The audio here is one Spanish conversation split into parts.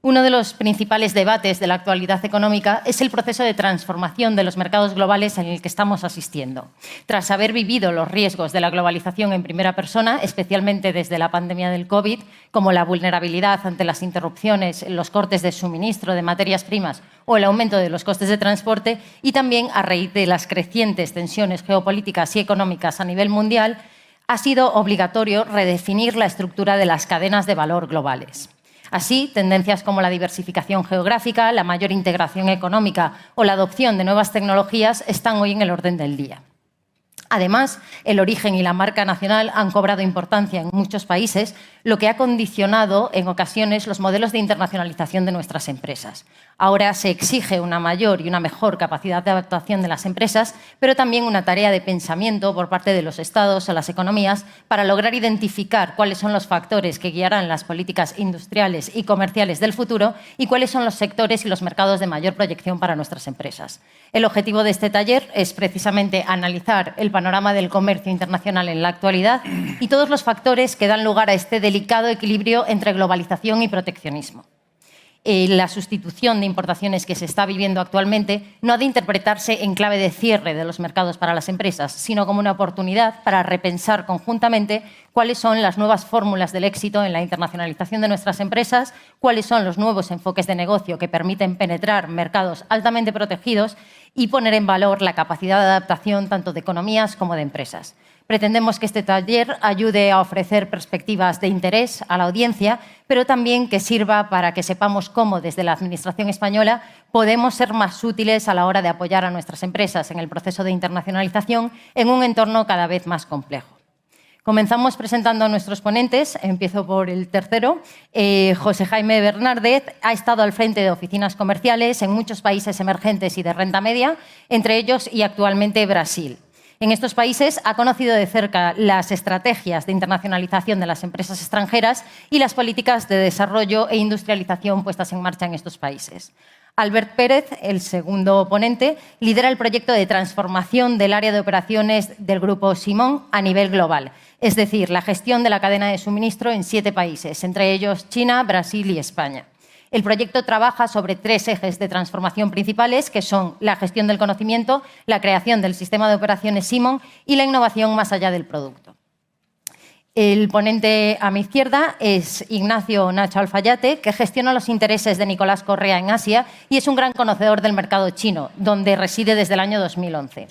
Uno de los principales debates de la actualidad económica es el proceso de transformación de los mercados globales en el que estamos asistiendo. Tras haber vivido los riesgos de la globalización en primera persona, especialmente desde la pandemia del COVID, como la vulnerabilidad ante las interrupciones, los cortes de suministro de materias primas o el aumento de los costes de transporte, y también a raíz de las crecientes tensiones geopolíticas y económicas a nivel mundial, ha sido obligatorio redefinir la estructura de las cadenas de valor globales. Así, tendencias como la diversificación geográfica, la mayor integración económica o la adopción de nuevas tecnologías están hoy en el orden del día. Además, el origen y la marca nacional han cobrado importancia en muchos países, lo que ha condicionado en ocasiones los modelos de internacionalización de nuestras empresas. Ahora se exige una mayor y una mejor capacidad de adaptación de las empresas, pero también una tarea de pensamiento por parte de los Estados o las economías para lograr identificar cuáles son los factores que guiarán las políticas industriales y comerciales del futuro y cuáles son los sectores y los mercados de mayor proyección para nuestras empresas. El objetivo de este taller es precisamente analizar el panorama del comercio internacional en la actualidad y todos los factores que dan lugar a este delicado equilibrio entre globalización y proteccionismo. La sustitución de importaciones que se está viviendo actualmente no ha de interpretarse en clave de cierre de los mercados para las empresas, sino como una oportunidad para repensar conjuntamente cuáles son las nuevas fórmulas del éxito en la internacionalización de nuestras empresas, cuáles son los nuevos enfoques de negocio que permiten penetrar mercados altamente protegidos y poner en valor la capacidad de adaptación tanto de economías como de empresas. Pretendemos que este taller ayude a ofrecer perspectivas de interés a la audiencia, pero también que sirva para que sepamos cómo desde la Administración española podemos ser más útiles a la hora de apoyar a nuestras empresas en el proceso de internacionalización en un entorno cada vez más complejo. Comenzamos presentando a nuestros ponentes. Empiezo por el tercero. José Jaime Bernárdez ha estado al frente de oficinas comerciales en muchos países emergentes y de renta media, entre ellos y actualmente Brasil. En estos países ha conocido de cerca las estrategias de internacionalización de las empresas extranjeras y las políticas de desarrollo e industrialización puestas en marcha en estos países. Albert Pérez, el segundo ponente, lidera el proyecto de transformación del área de operaciones del Grupo Simón a nivel global, es decir, la gestión de la cadena de suministro en 7 países, entre ellos China, Brasil y España. El proyecto trabaja sobre 3 ejes de transformación principales, que son la gestión del conocimiento, la creación del sistema de operaciones Simón y la innovación más allá del producto. El ponente a mi izquierda es Ignacio Nacho Alfayate, que gestiona los intereses de Nicolás Correa en Asia y es un gran conocedor del mercado chino, donde reside desde el año 2011.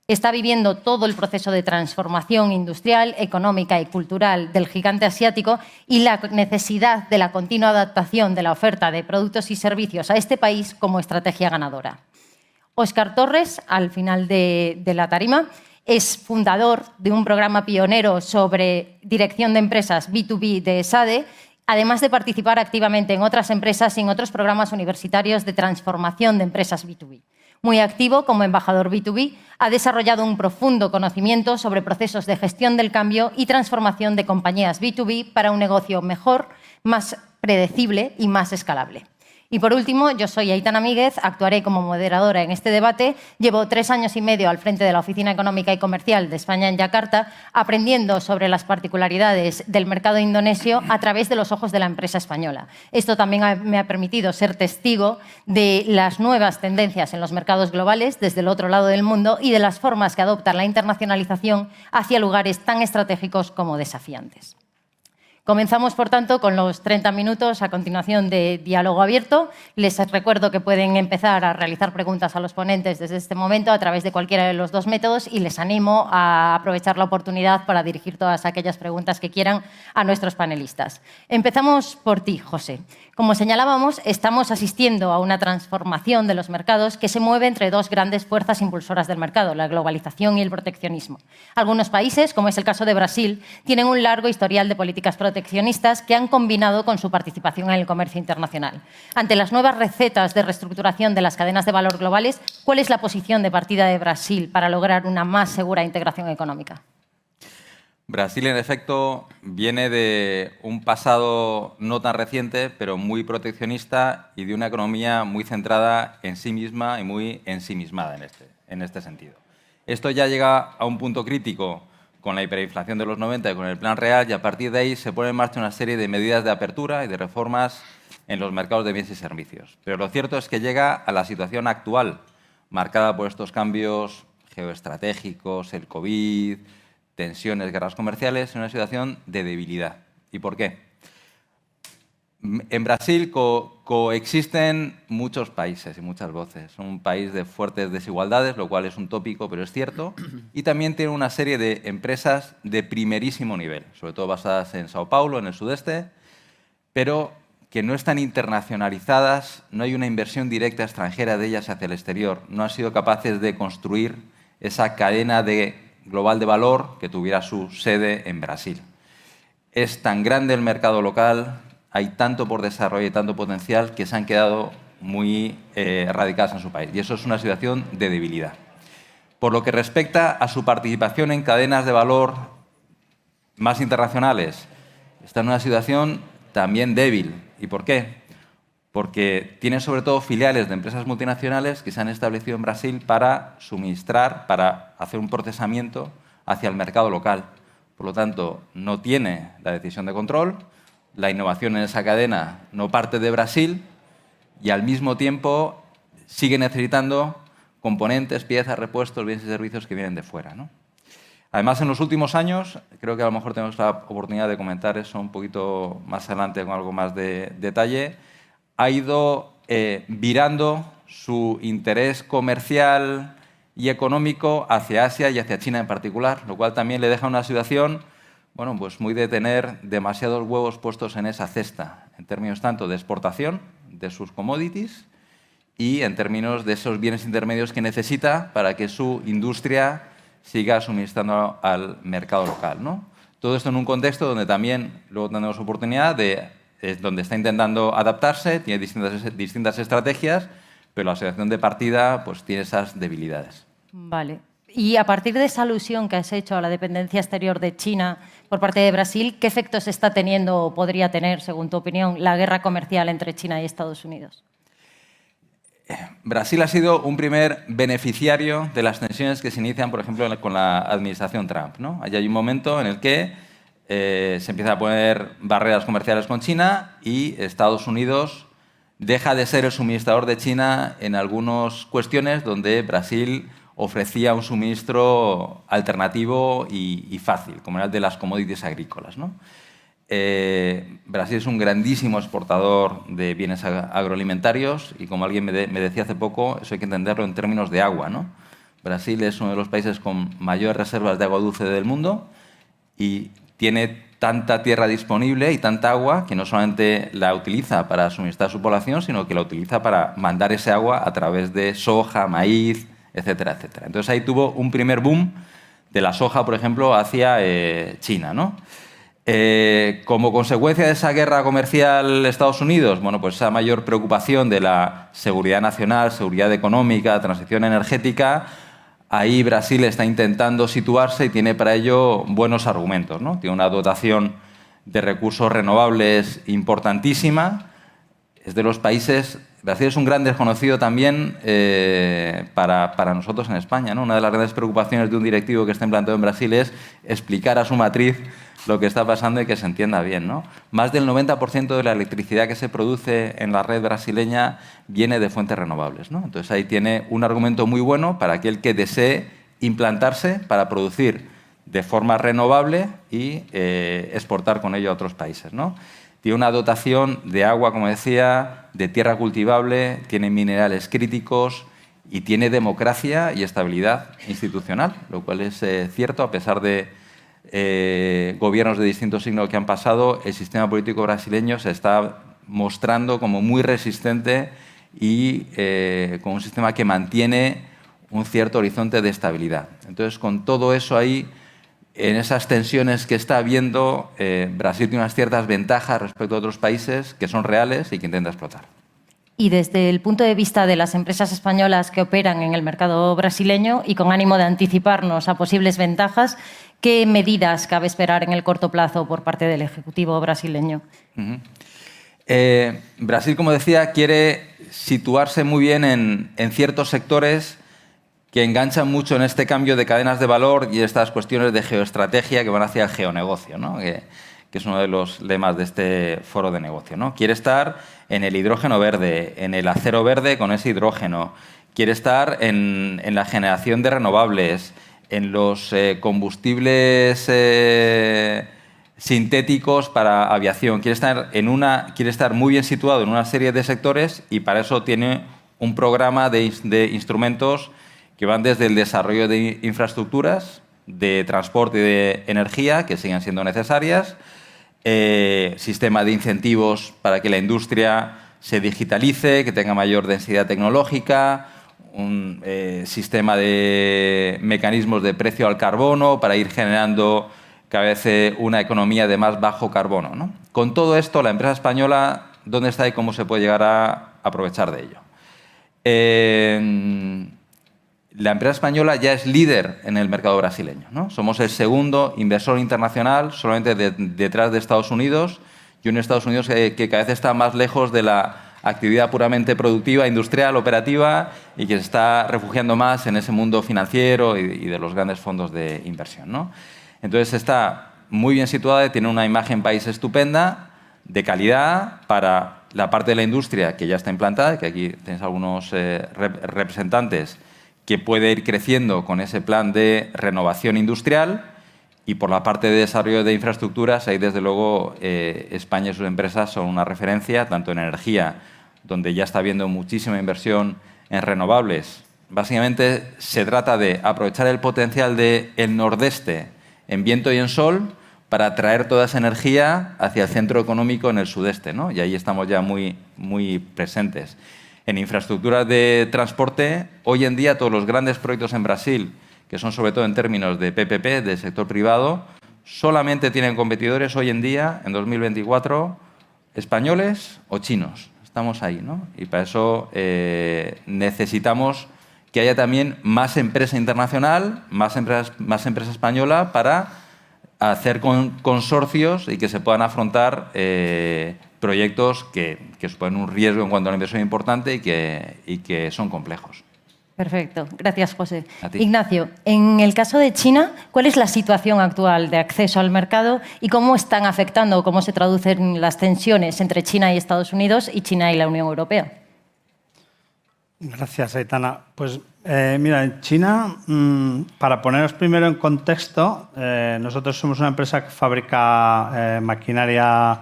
Está viviendo todo el proceso de transformación industrial, económica y cultural del gigante asiático y la necesidad de la continua adaptación de la oferta de productos y servicios a este país como estrategia ganadora. Óscar Torres, al final de la tarima, es fundador de un programa pionero sobre dirección de empresas B2B de ESADE, además de participar activamente en otras empresas y en otros programas universitarios de transformación de empresas B2B. Muy activo como embajador B2B, ha desarrollado un profundo conocimiento sobre procesos de gestión del cambio y transformación de compañías B2B para un negocio mejor, más predecible y más escalable. Y por último, yo soy Aitana Míguez, actuaré como moderadora en este debate. Llevo 3 años y medio al frente de la Oficina Económica y Comercial de España en Yakarta, aprendiendo sobre las particularidades del mercado indonesio a través de los ojos de la empresa española. Esto también me ha permitido ser testigo de las nuevas tendencias en los mercados globales desde el otro lado del mundo y de las formas que adopta la internacionalización hacia lugares tan estratégicos como desafiantes. Comenzamos, por tanto, con los 30 minutos a continuación de diálogo abierto. Les recuerdo que pueden empezar a realizar preguntas a los ponentes desde este momento a través de cualquiera de los 2 métodos y les animo a aprovechar la oportunidad para dirigir todas aquellas preguntas que quieran a nuestros panelistas. Empezamos por ti, José. Como señalábamos, estamos asistiendo a una transformación de los mercados que se mueve entre 2 grandes fuerzas impulsoras del mercado, la globalización y el proteccionismo. Algunos países, como es el caso de Brasil, tienen un largo historial de políticas proteccionistas que han combinado con su participación en el comercio internacional. Ante las nuevas recetas de reestructuración de las cadenas de valor globales, ¿cuál es la posición de partida de Brasil para lograr una más segura integración económica? Brasil, en efecto, viene de un pasado no tan reciente, pero muy proteccionista y de una economía muy centrada en sí misma y muy ensimismada en este sentido. Esto ya llega a un punto crítico con la hiperinflación de los 90 y con el Plan Real, y a partir de ahí se pone en marcha una serie de medidas de apertura y de reformas en los mercados de bienes y servicios. Pero lo cierto es que llega a la situación actual, marcada por estos cambios geoestratégicos, el COVID, tensiones, guerras comerciales, en una situación de debilidad. ¿Y por qué? En Brasil coexisten muchos países y muchas voces. Es un país de fuertes desigualdades, lo cual es un tópico, pero es cierto. Y también tiene una serie de empresas de primerísimo nivel, sobre todo basadas en Sao Paulo, en el sudeste, pero que no están internacionalizadas, no hay una inversión directa extranjera de ellas hacia el exterior. No han sido capaces de construir esa cadena global de valor que tuviera su sede en Brasil. Es tan grande el mercado local, hay tanto por desarrollo y tanto potencial que se han quedado muy radicadas en su país. Y eso es una situación de debilidad. Por lo que respecta a su participación en cadenas de valor más internacionales, está en una situación también débil. ¿Y por qué? Porque tiene sobre todo filiales de empresas multinacionales que se han establecido en Brasil para suministrar, para hacer un procesamiento hacia el mercado local. Por lo tanto, no tiene la decisión de control, la innovación en esa cadena no parte de Brasil y al mismo tiempo sigue necesitando componentes, piezas, repuestos, bienes y servicios que vienen de fuera, ¿no? Además, en los últimos años, creo que a lo mejor tenemos la oportunidad de comentar eso un poquito más adelante con algo más de detalle, ha ido virando su interés comercial y económico hacia Asia y hacia China en particular, lo cual también le deja una situación, bueno, pues muy de tener demasiados huevos puestos en esa cesta, en términos tanto de exportación de sus commodities y en términos de esos bienes intermedios que necesita para que su industria siga suministrando al mercado local, ¿no? Todo esto en un contexto donde también luego tenemos oportunidad donde está intentando adaptarse, tiene distintas estrategias, pero la situación de partida pues, tiene esas debilidades. Vale. Y a partir de esa alusión que has hecho a la dependencia exterior de China por parte de Brasil, ¿qué efectos está teniendo o podría tener, según tu opinión, la guerra comercial entre China y Estados Unidos? Brasil ha sido un primer beneficiario de las tensiones que se inician, por ejemplo, con la administración Trump, ¿no? Allí hay un momento en el que se empiezan a poner barreras comerciales con China y Estados Unidos deja de ser el suministrador de China en algunas cuestiones donde Brasil ofrecía un suministro alternativo y fácil, como era el de las commodities agrícolas, ¿no? Brasil es un grandísimo exportador de bienes agroalimentarios y, como alguien me decía hace poco, eso hay que entenderlo en términos de agua, ¿no? Brasil es uno de los países con mayores reservas de agua dulce del mundo y tiene tanta tierra disponible y tanta agua que no solamente la utiliza para suministrar a su población, sino que la utiliza para mandar ese agua a través de soja, maíz, etcétera, etcétera. Entonces ahí tuvo un primer boom de la soja, por ejemplo, hacia China, ¿no? Como consecuencia de esa guerra comercial Estados Unidos, bueno, pues esa mayor preocupación de la seguridad nacional, seguridad económica, transición energética, ahí Brasil está intentando situarse y tiene para ello buenos argumentos, ¿no? Tiene una dotación de recursos renovables importantísima. Es de los países... Brasil es un gran desconocido también para nosotros en España, ¿no? Una de las grandes preocupaciones de un directivo que está implantado en Brasil es explicar a su matriz lo que está pasando y que se entienda bien, ¿no? Más del 90% de la electricidad que se produce en la red brasileña viene de fuentes renovables, ¿no? Entonces ahí tiene un argumento muy bueno para aquel que desee implantarse para producir de forma renovable y exportar con ello a otros países, ¿no? Tiene una dotación de agua, como decía, de tierra cultivable, tiene minerales críticos y tiene democracia y estabilidad institucional, lo cual es cierto a pesar de gobiernos de distintos signos que han pasado. El sistema político brasileño se está mostrando como muy resistente y con un sistema que mantiene un cierto horizonte de estabilidad. Entonces, con todo eso ahí, en esas tensiones que está habiendo, Brasil tiene unas ciertas ventajas respecto a otros países que son reales y que intenta explotar. Y desde el punto de vista de las empresas españolas que operan en el mercado brasileño y con ánimo de anticiparnos a posibles ventajas, ¿qué medidas cabe esperar en el corto plazo por parte del Ejecutivo brasileño? Brasil, como decía, quiere situarse muy bien en ciertos sectores que enganchan mucho en este cambio de cadenas de valor y estas cuestiones de geoestrategia que van hacia el geonegocio, ¿no? que es uno de los lemas de este foro de negocio, ¿no? Quiere estar en el hidrógeno verde, en el acero verde con ese hidrógeno, quiere estar en la generación de renovables, en los combustibles sintéticos para aviación, quiere estar muy bien situado en una serie de sectores y para eso tiene un programa de instrumentos que van desde el desarrollo de infraestructuras, de transporte y de energía, que siguen siendo necesarias, sistema de incentivos para que la industria se digitalice, que tenga mayor densidad tecnológica, un sistema de mecanismos de precio al carbono para ir generando cada vez una economía de más bajo carbono, ¿no? Con todo esto, la empresa española, ¿dónde está y cómo se puede llegar a aprovechar de ello? La empresa española ya es líder en el mercado brasileño, ¿no? Somos el segundo inversor internacional, solamente detrás de Estados Unidos, y un Estados Unidos que cada vez está más lejos de la actividad puramente productiva, industrial, operativa, y que se está refugiando más en ese mundo financiero y de los grandes fondos de inversión, ¿no? Entonces está muy bien situada y tiene una imagen país estupenda, de calidad para la parte de la industria que ya está implantada, que aquí tenéis algunos representantes, que puede ir creciendo con ese plan de renovación industrial, y por la parte de desarrollo de infraestructuras, ahí desde luego España y sus empresas son una referencia, tanto en energía, donde ya está habiendo muchísima inversión en renovables. Básicamente se trata de aprovechar el potencial del nordeste en viento y en sol para traer toda esa energía hacia el centro económico en el sudeste, ¿no? Y ahí estamos ya muy, muy presentes. En infraestructuras de transporte, hoy en día todos los grandes proyectos en Brasil, que son sobre todo en términos de PPP, del sector privado, solamente tienen competidores hoy en día, en 2024, españoles o chinos. Estamos ahí, ¿no? Y para eso necesitamos que haya también más empresa internacional, más empresa española para hacer consorcios y que se puedan afrontar proyectos que suponen un riesgo en cuanto a la inversión importante y que son complejos. Perfecto. Gracias, José. A ti. Ignacio, en el caso de China, ¿cuál es la situación actual de acceso al mercado y cómo están afectando o cómo se traducen las tensiones entre China y Estados Unidos y China y la Unión Europea? Gracias, Aitana. Pues mira, en China, para poneros primero en contexto, nosotros somos una empresa que fabrica maquinaria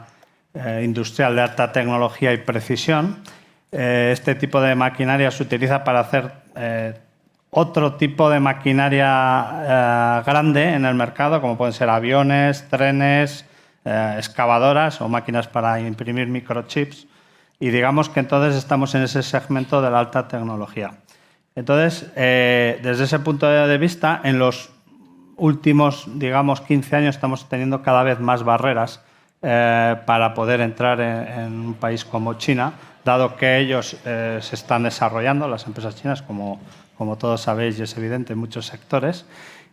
industrial de alta tecnología y precisión. Este tipo de maquinaria se utiliza para hacer otro tipo de maquinaria grande en el mercado, como pueden ser aviones, trenes, excavadoras o máquinas para imprimir microchips. Y digamos que entonces estamos en ese segmento de la alta tecnología. Entonces, desde ese punto de vista, en los últimos, digamos, 15 años estamos teniendo cada vez más barreras para poder entrar en un país como China, dado que ellos se están desarrollando, las empresas chinas, como todos sabéis y es evidente, en muchos sectores,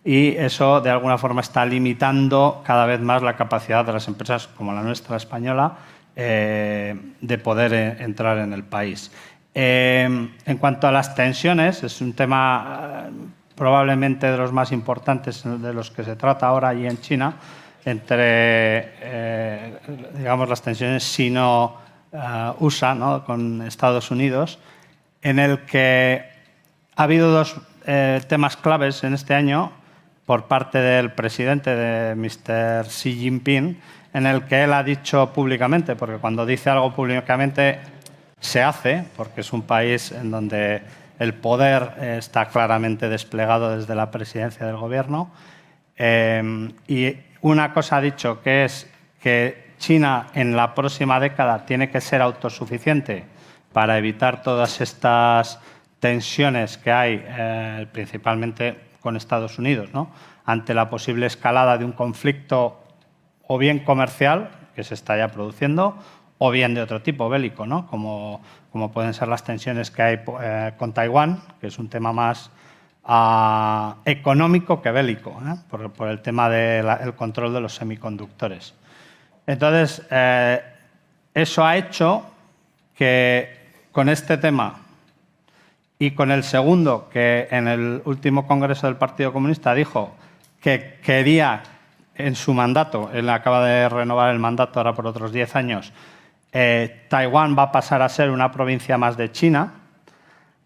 y eso de alguna forma está limitando cada vez más la capacidad de las empresas como la nuestra española de poder entrar en el país. En cuanto a las tensiones, es un tema probablemente de los más importantes de los que se trata ahora allí en China, entre digamos, las tensiones sino-USA, ¿no? Con Estados Unidos, en el que ha habido dos temas claves en este año por parte del presidente, de Mr. Xi Jinping, en el que él ha dicho públicamente, porque cuando dice algo públicamente se hace, porque es un país en donde el poder está claramente desplegado desde la presidencia del gobierno, y una cosa ha dicho, que es que China en la próxima década tiene que ser autosuficiente para evitar todas estas tensiones que hay, principalmente con Estados Unidos, ¿no? Ante la posible escalada de un conflicto o bien comercial, que se está ya produciendo, o bien de otro tipo, bélico, ¿no? Como pueden ser las tensiones que hay con Taiwán, que es un tema más económico que bélico, por el tema del control de los semiconductores. Entonces, eso ha hecho que con este tema y con el segundo, que en el último congreso del Partido Comunista dijo que quería en su mandato, él acaba de renovar el mandato ahora por otros 10 años, Taiwán va a pasar a ser una provincia más de China,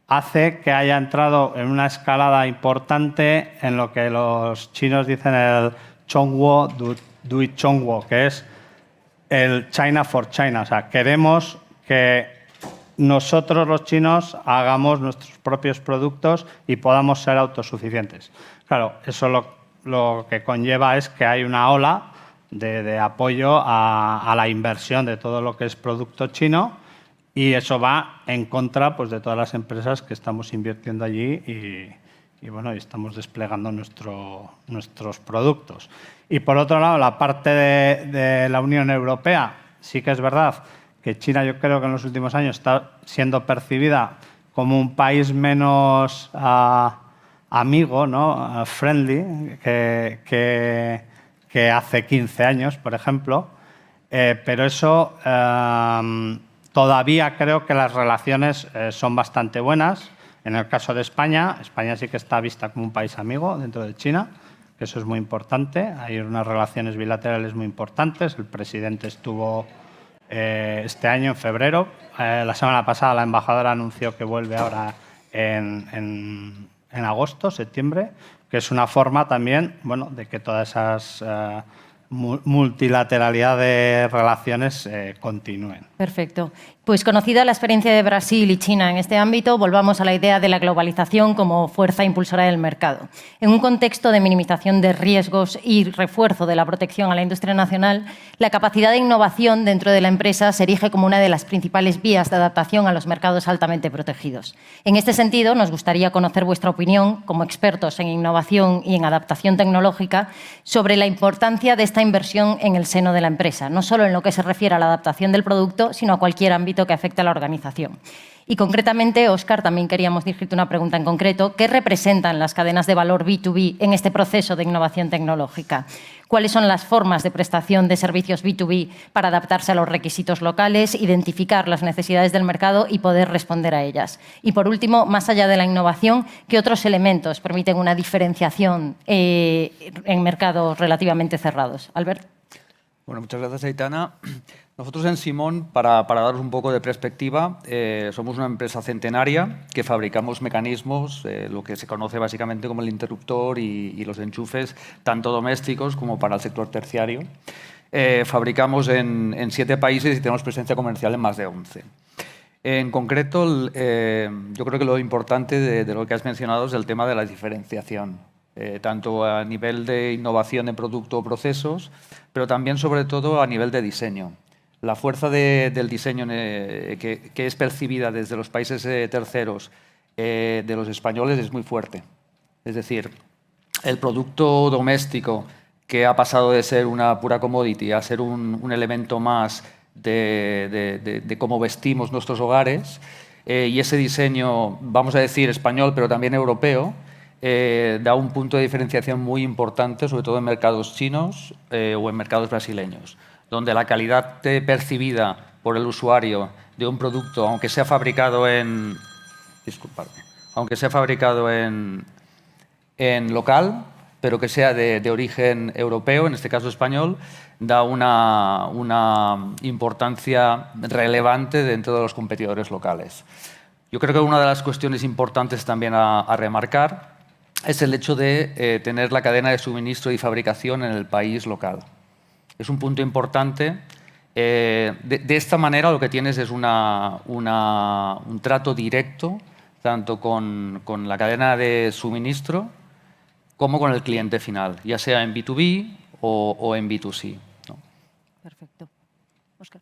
hace que haya entrado en una escalada importante en lo que los chinos dicen el Chongguo Dui Chongguo, que es el China for China. O sea, queremos que nosotros los chinos hagamos nuestros propios productos y podamos ser autosuficientes. Claro, eso lo que conlleva es que hay una ola de apoyo a la inversión de todo lo que es producto chino y eso va en contra pues, de todas las empresas que estamos invirtiendo allí y bueno, y estamos desplegando nuestros productos. Y por otro lado, la parte de la Unión Europea, sí que es verdad que China yo creo que en los últimos años está siendo percibida como un país menos amigo, ¿no? Friendly, que hace 15 años, por ejemplo. Pero eso todavía creo que las relaciones son bastante buenas. En el caso de España, España sí que está vista como un país amigo dentro de China, que eso es muy importante. Hay unas relaciones bilaterales muy importantes. El presidente estuvo este año, en febrero. La semana pasada la embajadora anunció que vuelve ahora en agosto, septiembre, que es una forma también bueno, de que todas esas multilateralidad de relaciones continúen. Perfecto. Pues conocida la experiencia de Brasil y China en este ámbito, volvamos a la idea de la globalización como fuerza impulsora del mercado. En un contexto de minimización de riesgos y refuerzo de la protección a la industria nacional, la capacidad de innovación dentro de la empresa se erige como una de las principales vías de adaptación a los mercados altamente protegidos. En este sentido, nos gustaría conocer vuestra opinión, como expertos en innovación y en adaptación tecnológica, sobre la importancia de esta inversión en el seno de la empresa, no solo en lo que se refiere a la adaptación del producto, sino a cualquier ámbito que afecte a la organización. Y concretamente, Óscar, también queríamos dirigirte una pregunta en concreto. ¿Qué representan las cadenas de valor B2B en este proceso de innovación tecnológica? ¿Cuáles son las formas de prestación de servicios B2B para adaptarse a los requisitos locales, identificar las necesidades del mercado y poder responder a ellas? Y por último, más allá de la innovación, ¿qué otros elementos permiten una diferenciación en mercados relativamente cerrados? Albert. Bueno, muchas gracias, Aitana. Nosotros en Simón, para daros un poco de perspectiva, somos una empresa centenaria que fabricamos mecanismos, lo que se conoce básicamente como el interruptor y los enchufes, tanto domésticos como para el sector terciario. Fabricamos en 7 países y tenemos presencia comercial en más de 11. En concreto, yo creo que lo importante de lo que has mencionado es el tema de la diferenciación. Tanto a nivel de innovación de producto o procesos, pero también, sobre todo, a nivel de diseño. La fuerza del diseño que es percibida desde los países terceros de los españoles es muy fuerte. Es decir, el producto doméstico que ha pasado de ser una pura commodity a ser un elemento más de cómo vestimos nuestros hogares y ese diseño, vamos a decir, español, pero también europeo, da un punto de diferenciación muy importante, sobre todo en mercados chinos o en mercados brasileños, donde la calidad percibida por el usuario de un producto, aunque sea fabricado en local, pero que sea de origen europeo, en este caso español, da una importancia relevante dentro de los competidores locales. Yo creo que una de las cuestiones importantes también a remarcar es el hecho de tener la cadena de suministro y fabricación en el país local. Es un punto importante. De esta manera lo que tienes es un trato directo tanto con la cadena de suministro como con el cliente final, ya sea en B2B o en B2C, ¿no? Perfecto. Óscar.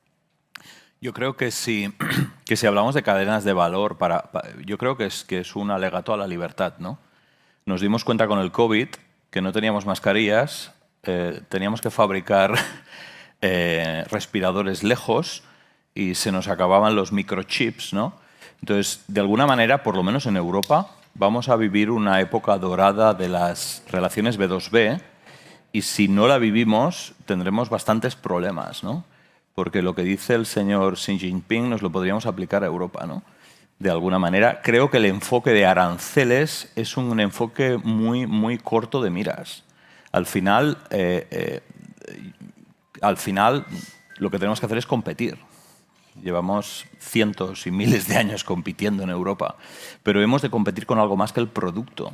Yo creo que si hablamos de cadenas de valor, yo creo que es un alegato a la libertad, ¿no? Nos dimos cuenta con el COVID que no teníamos mascarillas, teníamos que fabricar respiradores lejos y se nos acababan los microchips, ¿no? Entonces, de alguna manera, por lo menos en Europa, vamos a vivir una época dorada de las relaciones B2B y si no la vivimos tendremos bastantes problemas, ¿no? Porque lo que dice el señor Xi Jinping nos lo podríamos aplicar a Europa, ¿no? de alguna manera. Creo que el enfoque de aranceles es un enfoque muy, muy corto de miras. Al final, lo que tenemos que hacer es competir. Llevamos cientos y miles de años compitiendo en Europa, pero hemos de competir con algo más que el producto.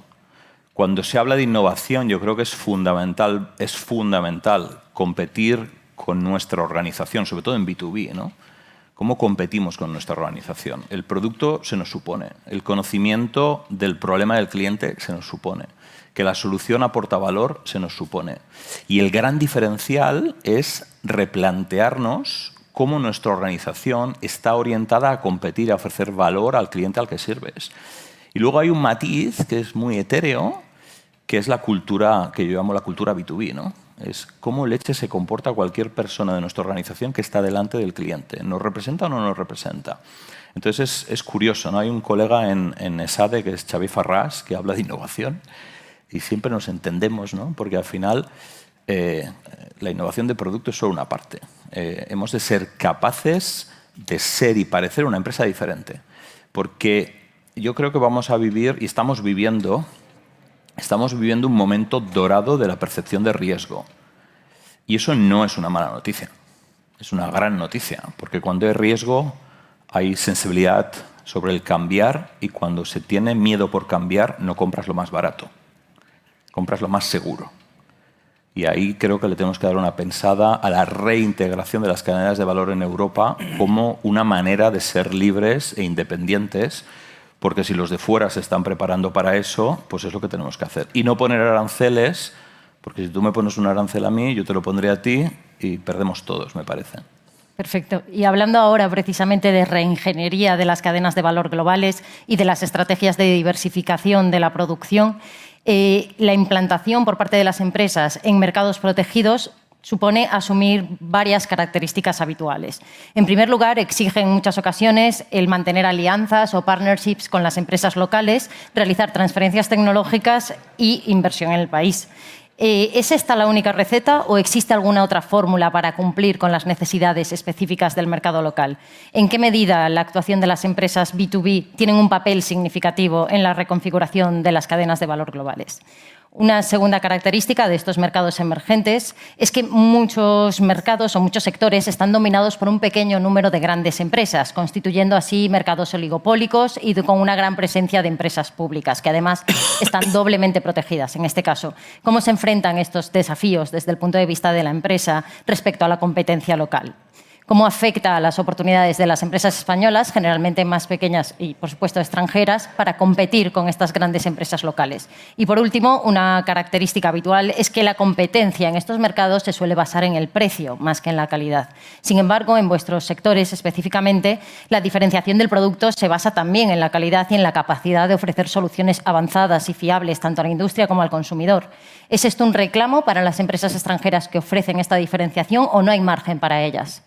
Cuando se habla de innovación, yo creo que es fundamental competir con nuestra organización, sobre todo en B2B, ¿no? ¿Cómo competimos con nuestra organización? El producto se nos supone, el conocimiento del problema del cliente se nos supone, que la solución aporta valor se nos supone. Y el gran diferencial es replantearnos cómo nuestra organización está orientada a competir, a ofrecer valor al cliente al que sirves. Y luego hay un matiz que es muy etéreo, que es la cultura, que yo llamo la cultura B2B, ¿no? Es cómo leche se comporta cualquier persona de nuestra organización que está delante del cliente. ¿Nos representa o no nos representa? Entonces es curioso, ¿no? Hay un colega en ESADE, que es Xavi Farràs, que habla de innovación y siempre nos entendemos, ¿no? Porque al final la innovación de producto es solo una parte. Hemos de ser capaces de ser y parecer una empresa diferente. Porque yo creo que vamos a vivir, y estamos viviendo un momento dorado de la percepción de riesgo. Y eso no es una mala noticia, es una gran noticia, porque cuando hay riesgo hay sensibilidad sobre el cambiar, y cuando se tiene miedo por cambiar no compras lo más barato, compras lo más seguro. Y ahí creo que le tenemos que dar una pensada a la reintegración de las cadenas de valor en Europa como una manera de ser libres e independientes, porque si los de fuera se están preparando para eso, pues es lo que tenemos que hacer. Y no poner aranceles, porque si tú me pones un arancel a mí, yo te lo pondré a ti y perdemos todos, me parece. Perfecto. Y hablando ahora precisamente de reingeniería de las cadenas de valor globales y de las estrategias de diversificación de la producción, la implantación por parte de las empresas en mercados protegidos supone asumir varias características habituales. En primer lugar, exige en muchas ocasiones el mantener alianzas o partnerships con las empresas locales, realizar transferencias tecnológicas y inversión en el país. ¿Es esta la única receta o existe alguna otra fórmula para cumplir con las necesidades específicas del mercado local? ¿En qué medida la actuación de las empresas B2B tienen un papel significativo en la reconfiguración de las cadenas de valor globales? Una segunda característica de estos mercados emergentes es que muchos mercados o muchos sectores están dominados por un pequeño número de grandes empresas, constituyendo así mercados oligopólicos y con una gran presencia de empresas públicas, que además están doblemente protegidas en este caso. ¿Cómo se enfrentan estos desafíos desde el punto de vista de la empresa respecto a la competencia local? ¿Cómo afecta a las oportunidades de las empresas españolas, generalmente más pequeñas y, por supuesto, extranjeras, para competir con estas grandes empresas locales? Y, por último, una característica habitual es que la competencia en estos mercados se suele basar en el precio más que en la calidad. Sin embargo, en vuestros sectores específicamente, la diferenciación del producto se basa también en la calidad y en la capacidad de ofrecer soluciones avanzadas y fiables tanto a la industria como al consumidor. ¿Es esto un reclamo para las empresas extranjeras que ofrecen esta diferenciación o no hay margen para ellas?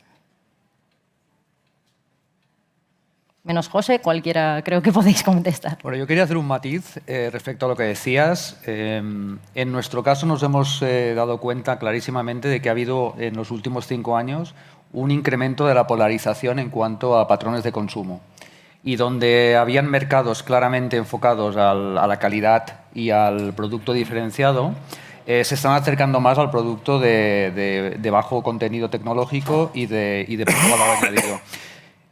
Menos José, cualquiera creo que podéis contestar. Bueno, yo quería hacer un matiz respecto a lo que decías. En nuestro caso nos hemos dado cuenta clarísimamente de que ha habido en los últimos 5 años un incremento de la polarización en cuanto a patrones de consumo. Y donde habían mercados claramente enfocados a la calidad y al producto diferenciado, se están acercando más al producto de bajo contenido tecnológico y de poco valor añadido.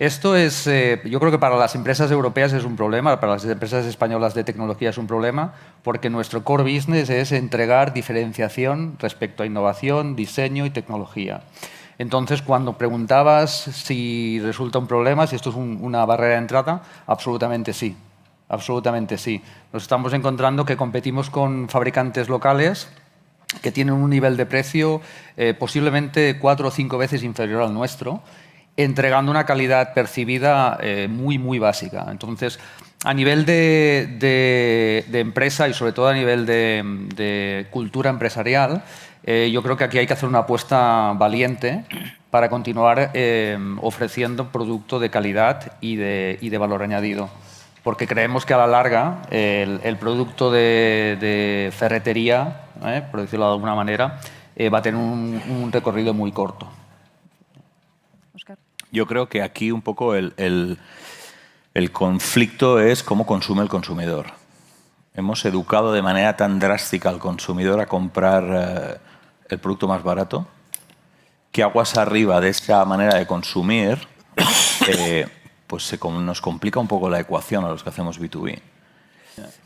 Esto es, yo creo que para las empresas europeas es un problema, para las empresas españolas de tecnología es un problema, porque nuestro core business es entregar diferenciación respecto a innovación, diseño y tecnología. Entonces, cuando preguntabas si resulta un problema, si esto es una barrera de entrada, absolutamente sí. Absolutamente sí. Nos estamos encontrando que competimos con fabricantes locales que tienen un nivel de precio posiblemente 4 o 5 veces inferior al nuestro, entregando una calidad percibida muy, muy básica. Entonces, a nivel de empresa y sobre todo a nivel de cultura empresarial, yo creo que aquí hay que hacer una apuesta valiente para continuar ofreciendo producto de calidad y de valor añadido. Porque creemos que a la larga el producto de ferretería, por decirlo de alguna manera, va a tener un recorrido muy corto. Yo creo que aquí un poco El conflicto es cómo consume el consumidor. Hemos educado de manera tan drástica al consumidor a comprar el producto más barato que aguas arriba de esa manera de consumir pues nos complica un poco la ecuación a los que hacemos B2B.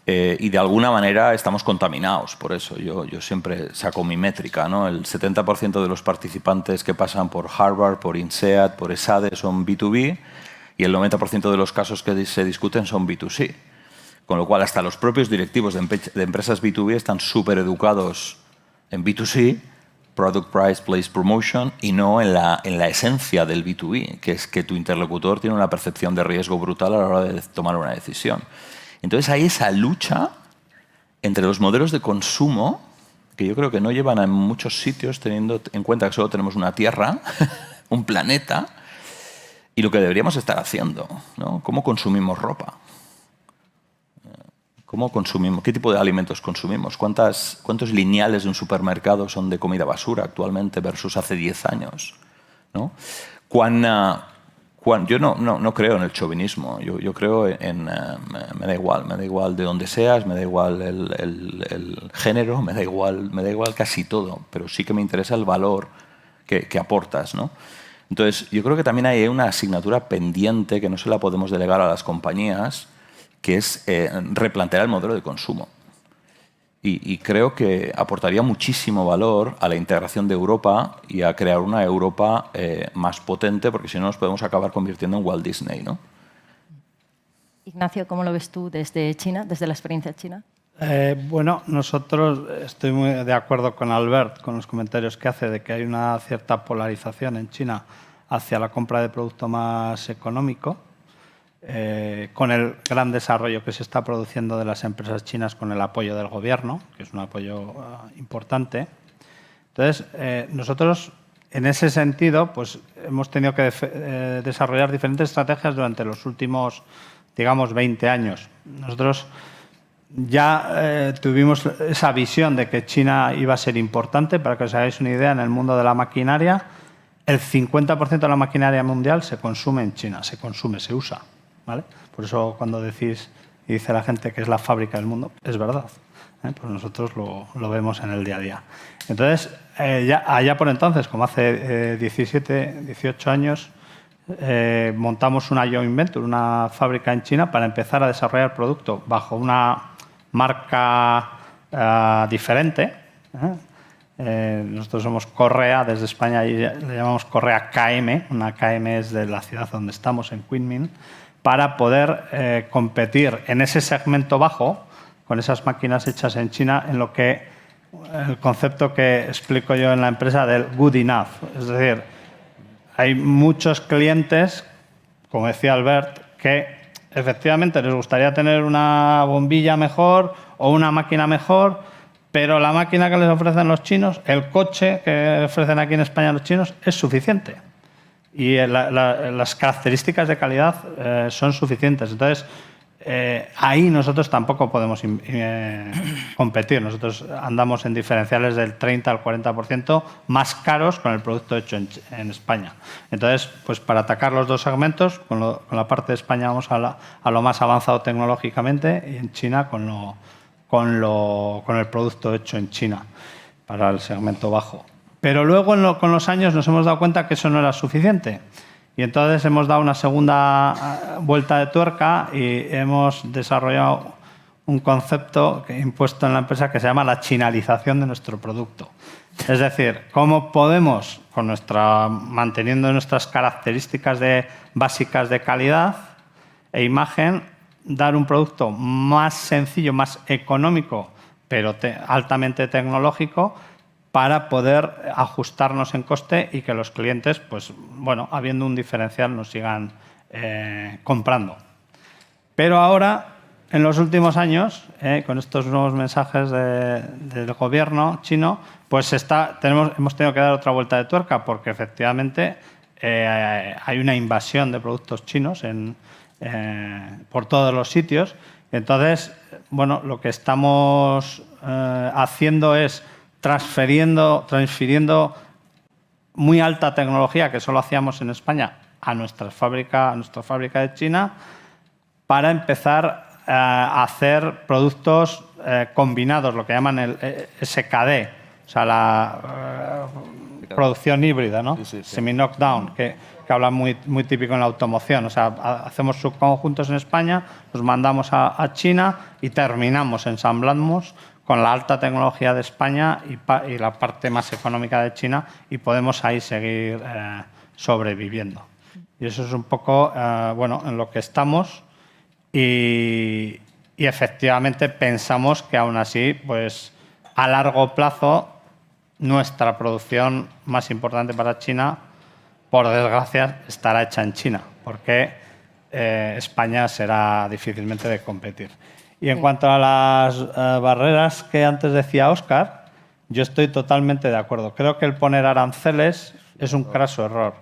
Y de alguna manera estamos contaminados por eso. Yo siempre saco mi métrica, ¿no? El 70% de los participantes que pasan por Harvard, por INSEAD, por ESADE son B2B y el 90% de los casos que se discuten son B2C. Con lo cual, hasta los propios directivos de empresas B2B están súper educados en B2C, Product Price, Place Promotion, y no en la esencia del B2B, que es que tu interlocutor tiene una percepción de riesgo brutal a la hora de tomar una decisión. Entonces hay esa lucha entre los modelos de consumo que yo creo que no llevan a muchos sitios teniendo en cuenta que solo tenemos una Tierra, un planeta, y lo que deberíamos estar haciendo, ¿no? ¿Cómo consumimos ropa? ¿Cómo consumimos? ¿Qué tipo de alimentos consumimos? ¿Cuántos lineales de un supermercado son de comida basura actualmente versus hace 10 años? ¿No? Yo no creo en el chauvinismo, yo creo en... me da igual de dónde seas, me da igual el género, me da igual casi todo, pero sí que me interesa el valor que aportas, ¿no? Entonces, yo creo que también hay una asignatura pendiente que no se la podemos delegar a las compañías, que es replantear el modelo de consumo. Y creo que aportaría muchísimo valor a la integración de Europa y a crear una Europa más potente, porque si no nos podemos acabar convirtiendo en Walt Disney, ¿no? Ignacio, ¿cómo lo ves tú desde China, desde la experiencia china? Bueno, nosotros estoy muy de acuerdo con Albert, con los comentarios que hace de que hay una cierta polarización en China hacia la compra de producto más económico, con el gran desarrollo que se está produciendo de las empresas chinas con el apoyo del gobierno, que es un apoyo importante. Entonces, nosotros, en ese sentido, pues hemos tenido que desarrollar diferentes estrategias durante los últimos, digamos, 20 años. Nosotros ya tuvimos esa visión de que China iba a ser importante. Para que os hagáis una idea, en el mundo de la maquinaria, el 50% de la maquinaria mundial se consume en China, se usa. ¿Vale? Por eso cuando decís y dice la gente que es la fábrica del mundo, es verdad. Pues nosotros lo vemos en el día a día. Entonces, allá por entonces, como hace 17, 18 años, montamos una joint venture, una fábrica en China, para empezar a desarrollar producto bajo una marca diferente. Nosotros somos Correa, desde España y le llamamos Correa KM. Una KM es de la ciudad donde estamos, en Kunming, para poder competir en ese segmento bajo, con esas máquinas hechas en China, en lo que el concepto que explico yo en la empresa del good enough. Es decir, hay muchos clientes, como decía Albert, que efectivamente les gustaría tener una bombilla mejor o una máquina mejor, pero la máquina que les ofrecen los chinos, el coche que ofrecen aquí en España los chinos, es suficiente. Y las características de calidad son suficientes. Entonces, ahí nosotros tampoco podemos competir. Nosotros andamos en diferenciales del 30 al 40% más caros con el producto hecho en España. Entonces, pues para atacar los dos segmentos, con la parte de España vamos a lo más avanzado tecnológicamente, y en China con el producto hecho en China para el segmento bajo. Pero luego, con los años, nos hemos dado cuenta que eso no era suficiente. Y entonces hemos dado una segunda vuelta de tuerca y hemos desarrollado un concepto impuesto en la empresa que se llama la chinalización de nuestro producto. Es decir, cómo podemos, manteniendo nuestras características básicas de calidad e imagen, dar un producto más sencillo, más económico, pero altamente tecnológico, para poder ajustarnos en coste y que los clientes, pues bueno, habiendo un diferencial, nos sigan comprando. Pero ahora, en los últimos años, con estos nuevos mensajes del gobierno chino, pues hemos tenido que dar otra vuelta de tuerca, porque efectivamente hay una invasión de productos chinos por todos los sitios. Entonces, bueno, lo que estamos haciendo es transfiriendo muy alta tecnología que solo hacíamos en España a nuestra fábrica de China, para empezar a hacer productos combinados, lo que llaman el SKD, o sea, la producción híbrida, ¿no? Sí. Semi-knockdown, que habla muy típico en la automoción. O sea, hacemos subconjuntos en España, los mandamos a China y terminamos, ensamblamos con la alta tecnología de España y la parte más económica de China, y podemos ahí seguir sobreviviendo. Y eso es un poco en lo que estamos, y efectivamente pensamos que aún así, pues a largo plazo, nuestra producción más importante para China, por desgracia, estará hecha en China, porque España será difícilmente de competir. Y en cuanto a las barreras que antes decía Óscar, yo estoy totalmente de acuerdo. Creo que el poner aranceles es un craso error.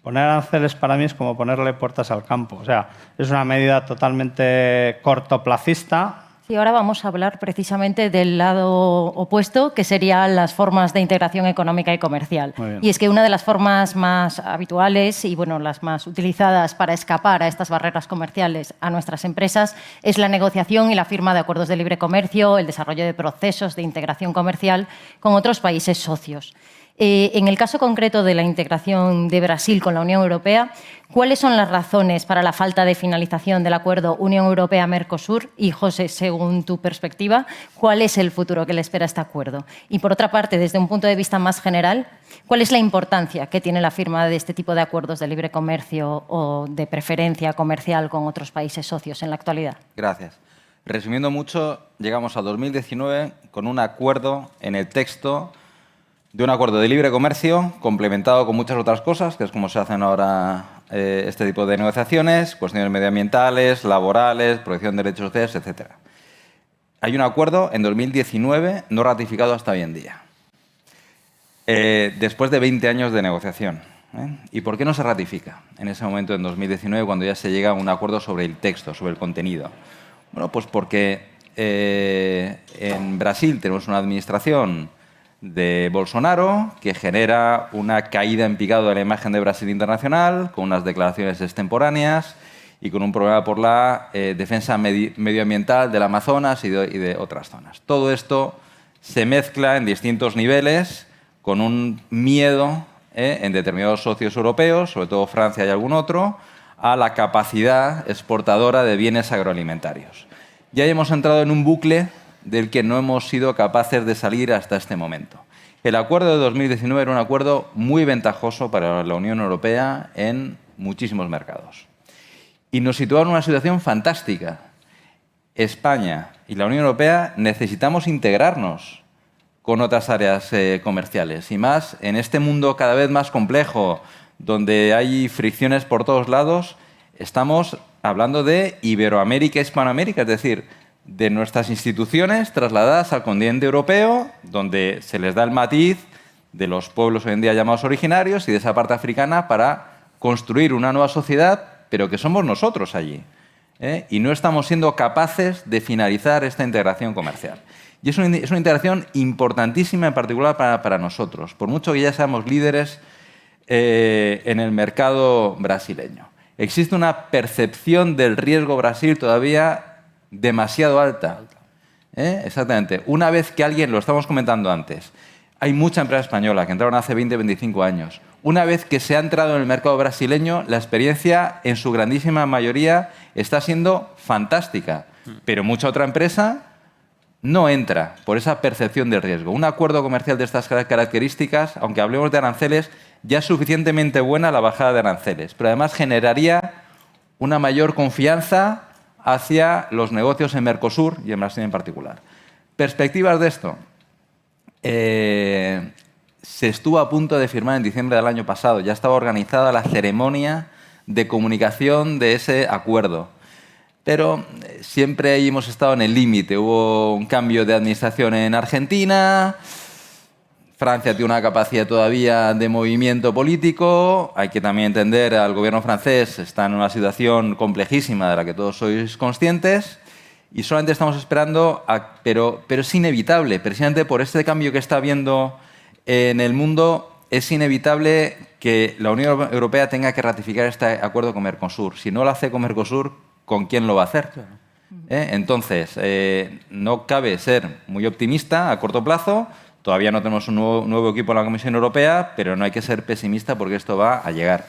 Poner aranceles para mí es como ponerle puertas al campo. O sea, es una medida totalmente cortoplacista. Sí, ahora vamos a hablar precisamente del lado opuesto, que serían las formas de integración económica y comercial. Y es que una de las formas más habituales y las más utilizadas para escapar a estas barreras comerciales a nuestras empresas es la negociación y la firma de acuerdos de libre comercio, el desarrollo de procesos de integración comercial con otros países socios. En el caso concreto de la integración de Brasil con la Unión Europea, ¿cuáles son las razones para la falta de finalización del acuerdo Unión Europea-Mercosur? Y, José, según tu perspectiva, ¿cuál es el futuro que le espera a este acuerdo? Y, por otra parte, desde un punto de vista más general, ¿cuál es la importancia que tiene la firma de este tipo de acuerdos de libre comercio o de preferencia comercial con otros países socios en la actualidad? Gracias. Resumiendo mucho, llegamos a 2019 con un acuerdo en el texto de un acuerdo de libre comercio complementado con muchas otras cosas, que es como se hacen ahora este tipo de negociaciones, cuestiones medioambientales, laborales, protección de derechos sociales, etc. Hay un acuerdo en 2019 no ratificado hasta hoy en día, después de 20 años de negociación. ¿Y por qué no se ratifica en ese momento, en 2019, cuando ya se llega a un acuerdo sobre el texto, sobre el contenido? Bueno, pues porque en Brasil tenemos una administración de Bolsonaro, que genera una caída en picado de la imagen de Brasil internacional, con unas declaraciones extemporáneas y con un problema por la defensa medioambiental del Amazonas y de otras zonas. Todo esto se mezcla en distintos niveles con un miedo en determinados socios europeos, sobre todo Francia y algún otro, a la capacidad exportadora de bienes agroalimentarios. Ya hemos entrado en un bucle del que no hemos sido capaces de salir hasta este momento. El acuerdo de 2019 era un acuerdo muy ventajoso para la Unión Europea en muchísimos mercados. Y nos situaba en una situación fantástica. España y la Unión Europea necesitamos integrarnos con otras áreas comerciales. Y más en este mundo cada vez más complejo, donde hay fricciones por todos lados, estamos hablando de Iberoamérica y Hispanoamérica, es decir, de nuestras instituciones trasladadas al continente europeo, donde se les da el matiz de los pueblos hoy en día llamados originarios y de esa parte africana para construir una nueva sociedad, pero que somos nosotros allí. Y no estamos siendo capaces de finalizar esta integración comercial. Y es una integración importantísima, en particular para nosotros, por mucho que ya seamos líderes en el mercado brasileño. Existe una percepción del riesgo Brasil todavía demasiado alta. Exactamente. Una vez que alguien, lo estamos comentando antes, hay mucha empresa española que entraron hace 20, 25 años. Una vez que se ha entrado en el mercado brasileño, la experiencia, en su grandísima mayoría, está siendo fantástica. Pero mucha otra empresa no entra por esa percepción del riesgo. Un acuerdo comercial de estas características, aunque hablemos de aranceles, ya es suficientemente buena la bajada de aranceles, pero además generaría una mayor confianza hacia los negocios en Mercosur y en Brasil en particular. Perspectivas de esto. Se estuvo a punto de firmar en diciembre del año pasado. Ya estaba organizada la ceremonia de comunicación de ese acuerdo. Pero siempre ahí hemos estado en el límite. Hubo un cambio de administración en Argentina. Francia tiene una capacidad todavía de movimiento político. Hay que también entender al gobierno francés está en una situación complejísima de la que todos sois conscientes y solamente estamos esperando, pero es inevitable, precisamente por este cambio que está habiendo en el mundo, es inevitable que la Unión Europea tenga que ratificar este acuerdo con Mercosur. Si no lo hace con Mercosur, ¿con quién lo va a hacer? Entonces, no cabe ser muy optimista a corto plazo. Todavía no tenemos un nuevo equipo en la Comisión Europea, pero no hay que ser pesimista porque esto va a llegar.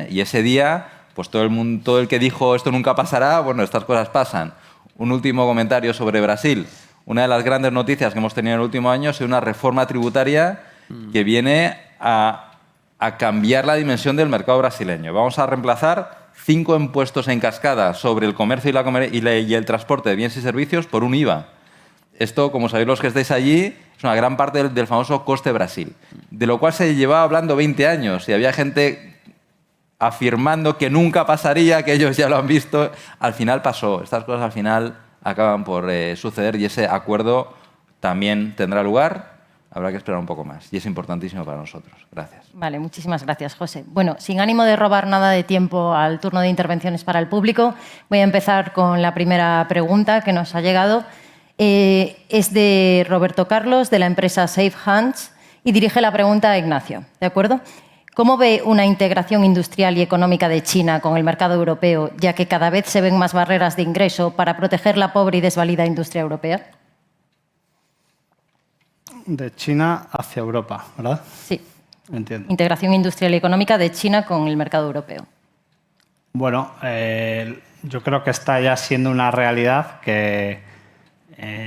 Y ese día, pues todo el que dijo esto nunca pasará, bueno, estas cosas pasan. Un último comentario sobre Brasil. Una de las grandes noticias que hemos tenido en el último año es una reforma tributaria que viene a cambiar la dimensión del mercado brasileño. Vamos a reemplazar 5 impuestos en cascada sobre el comercio y el transporte de bienes y servicios por un IVA. Esto, como sabéis los que estáis allí, es una gran parte del famoso coste Brasil, de lo cual se llevaba hablando 20 años y había gente afirmando que nunca pasaría, que ellos ya lo han visto. Al final pasó. Estas cosas al final acaban por suceder y ese acuerdo también tendrá lugar. Habrá que esperar un poco más y es importantísimo para nosotros. Gracias. Vale, muchísimas gracias, José. Bueno, sin ánimo de robar nada de tiempo al turno de intervenciones para el público, voy a empezar con la primera pregunta que nos ha llegado. Es de Roberto Carlos, de la empresa Safe Hands, y dirige la pregunta a Ignacio, ¿de acuerdo? ¿Cómo ve una integración industrial y económica de China con el mercado europeo, ya que cada vez se ven más barreras de ingreso para proteger la pobre y desvalida industria europea? De China hacia Europa, ¿verdad? Sí. Entiendo. Integración industrial y económica de China con el mercado europeo. Bueno, yo creo que está ya siendo una realidad que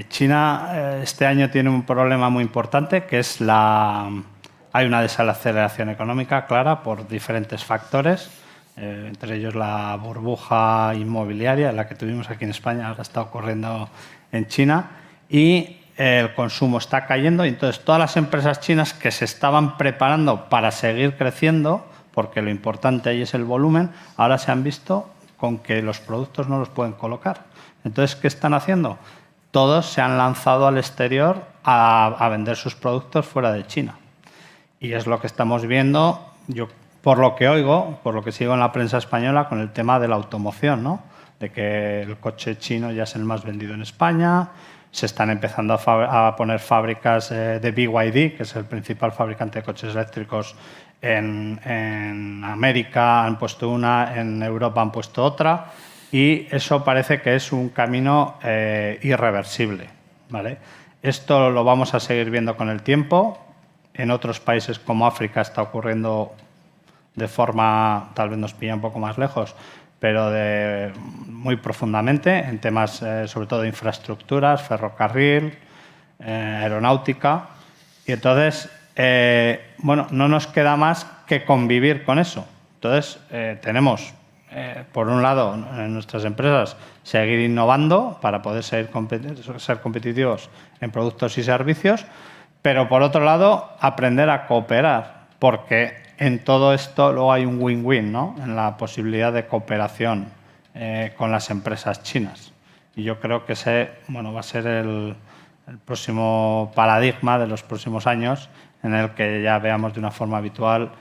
China este año tiene un problema muy importante, que es hay una desaceleración económica clara por diferentes factores, entre ellos la burbuja inmobiliaria, la que tuvimos aquí en España, ahora está ocurriendo en China, y el consumo está cayendo. Y entonces todas las empresas chinas que se estaban preparando para seguir creciendo, porque lo importante ahí es el volumen, ahora se han visto con que los productos no los pueden colocar. Entonces, ¿qué están haciendo? Todos se han lanzado al exterior a vender sus productos fuera de China. Y es lo que estamos viendo, yo por lo que oigo, por lo que sigo en la prensa española, con el tema de la automoción, ¿no? De que el coche chino ya es el más vendido en España, se están empezando a poner fábricas de BYD, que es el principal fabricante de coches eléctricos en América, han puesto una, en Europa han puesto otra. Y eso parece que es un camino irreversible, ¿vale? Esto lo vamos a seguir viendo con el tiempo. En otros países como África está ocurriendo de forma, tal vez nos pilla un poco más lejos, pero muy profundamente en temas sobre todo de infraestructuras, ferrocarril, aeronáutica. Y entonces, bueno, no nos queda más que convivir con eso. Entonces, tenemos... por un lado, en nuestras empresas, seguir innovando para poder ser competitivos en productos y servicios, pero por otro lado, aprender a cooperar, porque en todo esto luego hay un win-win, ¿no? En la posibilidad de cooperación con las empresas chinas. Y yo creo que ese, bueno, va a ser el próximo paradigma de los próximos años, en el que ya veamos de una forma habitual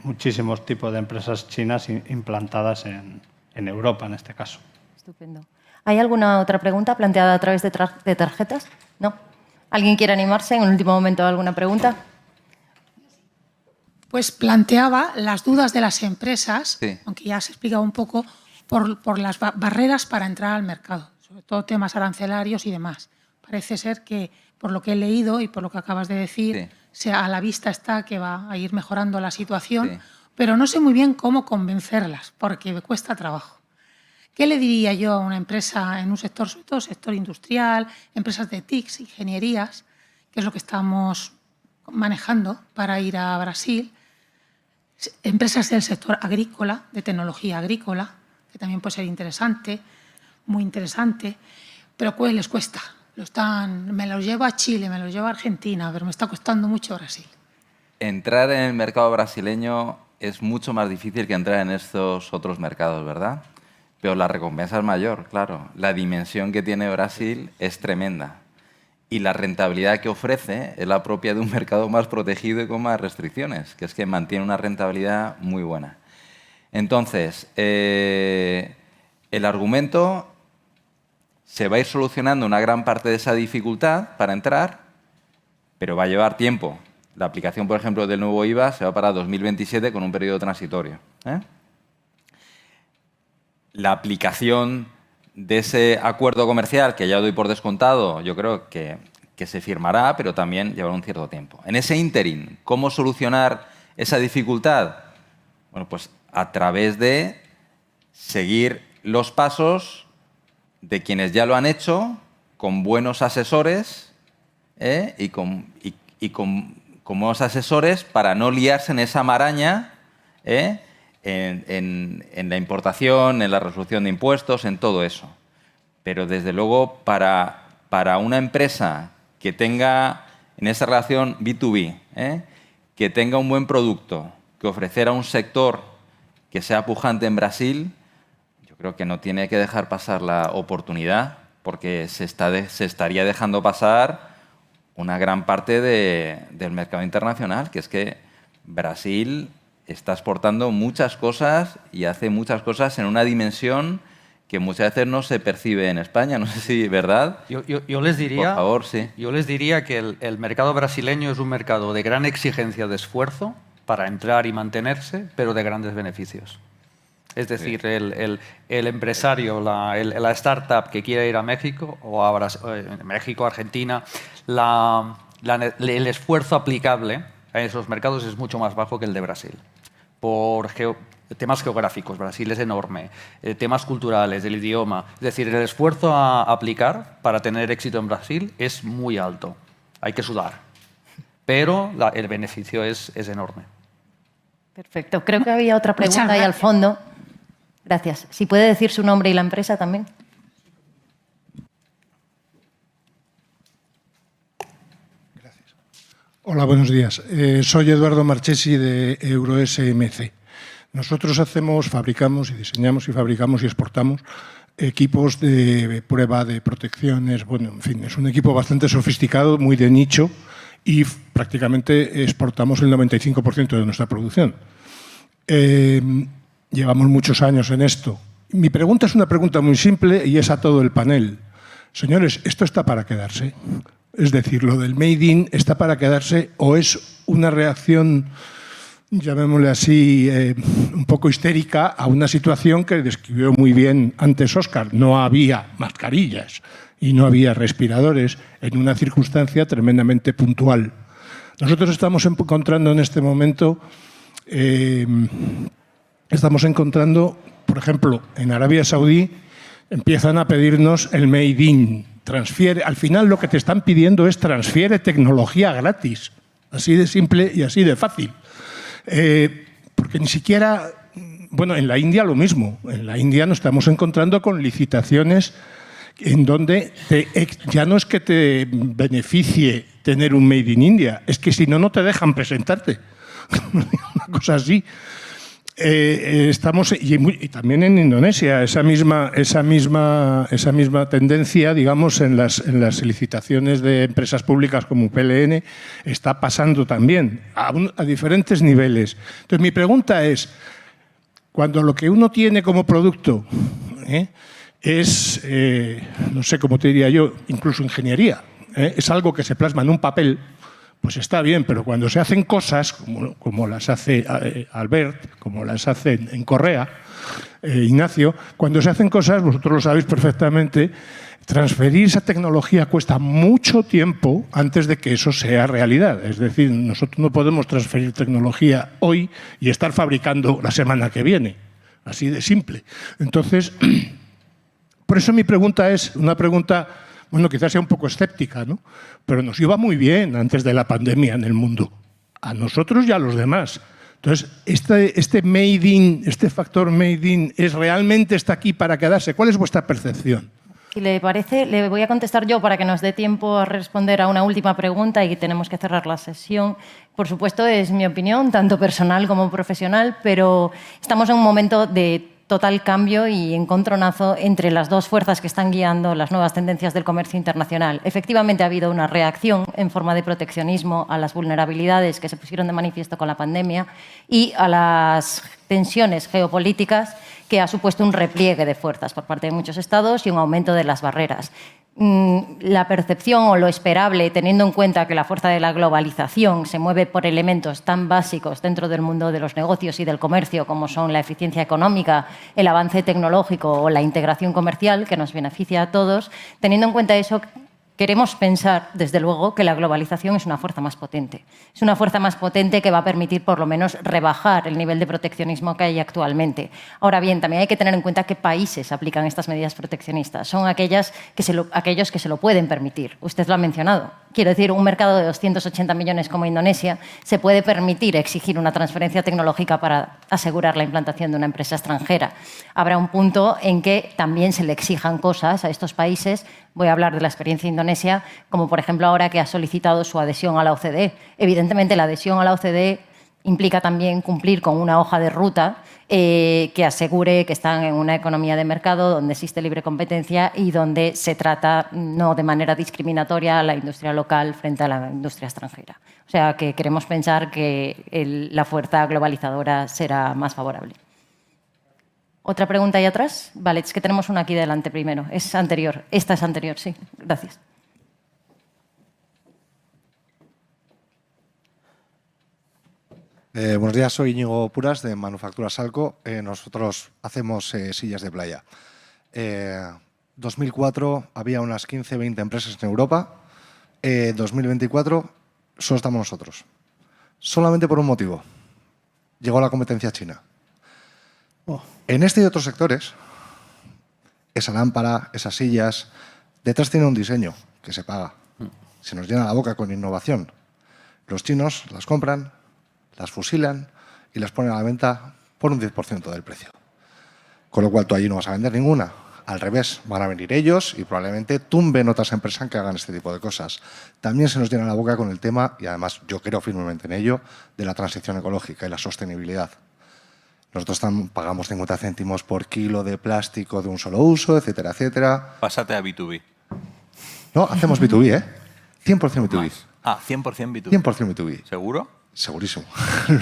muchísimos tipos de empresas chinas implantadas en Europa, en este caso. Estupendo. ¿Hay alguna otra pregunta planteada a través de tarjetas? ¿No? ¿Alguien quiere animarse en el último momento? ¿Alguna pregunta? Pues planteaba las dudas de las empresas, sí, aunque ya se ha explicado un poco, por las barreras para entrar al mercado, sobre todo temas arancelarios y demás. Parece ser que, por lo que he leído y por lo que acabas de decir, sí, a la vista está que va a ir mejorando la situación, sí, pero no sé muy bien cómo convencerlas, porque me cuesta trabajo. ¿Qué le diría yo a una empresa en un sector, sobre todo sector industrial, empresas de TICs, ingenierías, que es lo que estamos manejando para ir a Brasil, empresas del sector agrícola, de tecnología agrícola, que también puede ser interesante, muy interesante, pero pues les cuesta. Me los llevo a Chile, me los llevo a Argentina, pero me está costando mucho Brasil. Entrar en el mercado brasileño es mucho más difícil que entrar en estos otros mercados, ¿verdad? Pero la recompensa es mayor, claro. La dimensión que tiene Brasil es tremenda. Y la rentabilidad que ofrece es la propia de un mercado más protegido y con más restricciones, que es que mantiene una rentabilidad muy buena. Entonces, el argumento... se va a ir solucionando una gran parte de esa dificultad para entrar, pero va a llevar tiempo. La aplicación, por ejemplo, del nuevo IVA se va para 2027 con un periodo transitorio. la aplicación de ese acuerdo comercial, que ya doy por descontado, yo creo que se firmará, pero también llevará un cierto tiempo. En ese ínterin, ¿cómo solucionar esa dificultad? Bueno, pues a través de seguir los pasos de quienes ya lo han hecho, con buenos asesores y con buenos asesores para no liarse en esa maraña en la importación, en la resolución de impuestos, en todo eso. Pero desde luego para una empresa que tenga en esa relación B2B, que tenga un buen producto, que ofrecer a un sector que sea pujante en Brasil, yo creo que no tiene que dejar pasar la oportunidad, porque se estaría dejando pasar una gran parte del mercado internacional, que es que Brasil está exportando muchas cosas y hace muchas cosas en una dimensión que muchas veces no se percibe en España. No sé si, ¿verdad? Yo les diría, por favor, sí. Yo les diría que el mercado brasileño es un mercado de gran exigencia de esfuerzo para entrar y mantenerse, pero de grandes beneficios. Es decir, sí. el empresario, la startup que quiere ir a México, o a México, Argentina, el esfuerzo aplicable a esos mercados es mucho más bajo que el de Brasil. Por temas geográficos, Brasil es enorme, temas culturales, del idioma. Es decir, el esfuerzo a aplicar para tener éxito en Brasil es muy alto. Hay que sudar. Pero el beneficio es enorme. Perfecto. Creo que había otra pregunta ahí al fondo. Gracias. Si puede decir su nombre y la empresa también. Gracias. Hola, buenos días. Soy Eduardo Marchesi de EuroSMC. Nosotros fabricamos y diseñamos y fabricamos y exportamos equipos de prueba de protecciones. Bueno, en fin, es un equipo bastante sofisticado, muy de nicho, y prácticamente exportamos el 95% de nuestra producción. Llevamos muchos años en esto. Mi pregunta es una pregunta muy simple y es a todo el panel. Señores, ¿esto está para quedarse? Es decir, ¿lo del Made in está para quedarse o es una reacción, llamémosle así, un poco histérica a una situación que describió muy bien antes Óscar? No había mascarillas y no había respiradores en una circunstancia tremendamente puntual. Nosotros estamos encontrando en este momento, por ejemplo, en Arabia Saudí empiezan a pedirnos el Made in. Al final lo que te están pidiendo es transfiere tecnología gratis. Así de simple y así de fácil. Porque ni siquiera... Bueno, en la India lo mismo. En la India nos estamos encontrando con licitaciones en donde ya no es que te beneficie tener un Made in India, es que si no, no te dejan presentarte. Una cosa así. Y también en Indonesia, esa misma tendencia, digamos, en las licitaciones de empresas públicas como PLN, está pasando también a diferentes niveles. Entonces, mi pregunta es, cuando lo que uno tiene como producto es, no sé cómo te diría yo, incluso ingeniería, es algo que se plasma en un papel, pues está bien, pero cuando se hacen cosas, como las hace Albert, como las hace en Correa, Ignacio, cuando se hacen cosas, vosotros lo sabéis perfectamente, transferir esa tecnología cuesta mucho tiempo antes de que eso sea realidad. Es decir, nosotros no podemos transferir tecnología hoy y estar fabricando la semana que viene. Así de simple. Entonces, por eso mi pregunta es una pregunta... Bueno, quizás sea un poco escéptica, ¿no? Pero nos iba muy bien antes de la pandemia en el mundo. A nosotros y a los demás. Entonces, este made in, este factor made in, ¿realmente está aquí para quedarse? ¿Cuál es vuestra percepción? Si le parece, le voy a contestar yo para que nos dé tiempo a responder a una última pregunta y tenemos que cerrar la sesión. Por supuesto, es mi opinión, tanto personal como profesional, pero estamos en un momento de total cambio y encontronazo entre las dos fuerzas que están guiando las nuevas tendencias del comercio internacional. Efectivamente, ha habido una reacción en forma de proteccionismo a las vulnerabilidades que se pusieron de manifiesto con la pandemia y a las tensiones geopolíticas que ha supuesto un repliegue de fuerzas por parte de muchos estados y un aumento de las barreras. la percepción o lo esperable, teniendo en cuenta que la fuerza de la globalización se mueve por elementos tan básicos dentro del mundo de los negocios y del comercio como son la eficiencia económica, el avance tecnológico o la integración comercial, que nos beneficia a todos, teniendo en cuenta eso, queremos pensar, desde luego, que la globalización es una fuerza más potente. Es una fuerza más potente que va a permitir, por lo menos, rebajar el nivel de proteccionismo que hay actualmente. Ahora bien, también hay que tener en cuenta qué países aplican estas medidas proteccionistas. Son aquellos que se lo pueden permitir. Usted lo ha mencionado. Quiero decir, un mercado de 280 millones como Indonesia se puede permitir exigir una transferencia tecnológica para asegurar la implantación de una empresa extranjera. Habrá un punto en que también se le exijan cosas a estos países. Voy a hablar de la experiencia indonesia, como por ejemplo ahora que ha solicitado su adhesión a la OCDE. Evidentemente, la adhesión a la OCDE implica también cumplir con una hoja de ruta que asegure que están en una economía de mercado donde existe libre competencia y donde se trata no de manera discriminatoria a la industria local frente a la industria extranjera. O sea, que queremos pensar que la fuerza globalizadora será más favorable. ¿Otra pregunta ahí atrás? Vale, es que tenemos una aquí delante primero. Es anterior. Esta es anterior, sí. Gracias. Buenos días, soy Íñigo Puras, de Manufactura Salco. Nosotros hacemos sillas de playa. 2004 había unas 15-20 empresas en Europa. 2024 solo estamos nosotros. Solamente por un motivo. Llegó la competencia china. En este y otros sectores, esa lámpara, esas sillas, detrás tiene un diseño que se paga. Se nos llena la boca con innovación. Los chinos las compran, las fusilan y las ponen a la venta por un 10% del precio. Con lo cual tú allí no vas a vender ninguna. Al revés, van a venir ellos y probablemente tumben otras empresas que hagan este tipo de cosas. También se nos llena la boca con el tema, y además yo creo firmemente en ello, de la transición ecológica y la sostenibilidad. Nosotros pagamos 50 céntimos por kilo de plástico de un solo uso, etcétera, etcétera. Pásate a B2B. No, hacemos B2B, ¿eh? 100% B2B. Ah, 100% B2B. 100% B2B. ¿Seguro? Segurísimo.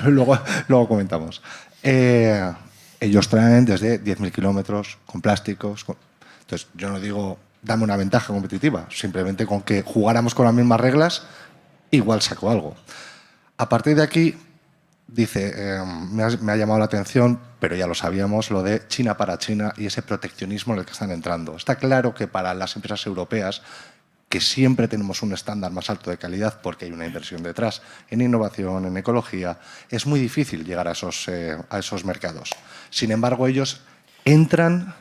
luego comentamos. Ellos traen desde 10.000 kilómetros con plásticos. Entonces, yo no digo, dame una ventaja competitiva. Simplemente con que jugáramos con las mismas reglas, igual saco algo. A partir de aquí, dice, me ha llamado la atención, pero ya lo sabíamos, lo de China para China y ese proteccionismo en el que están entrando. Está claro que para las empresas europeas, que siempre tenemos un estándar más alto de calidad porque hay una inversión detrás en innovación, en ecología, es muy difícil llegar a esos mercados. Sin embargo, ellos entran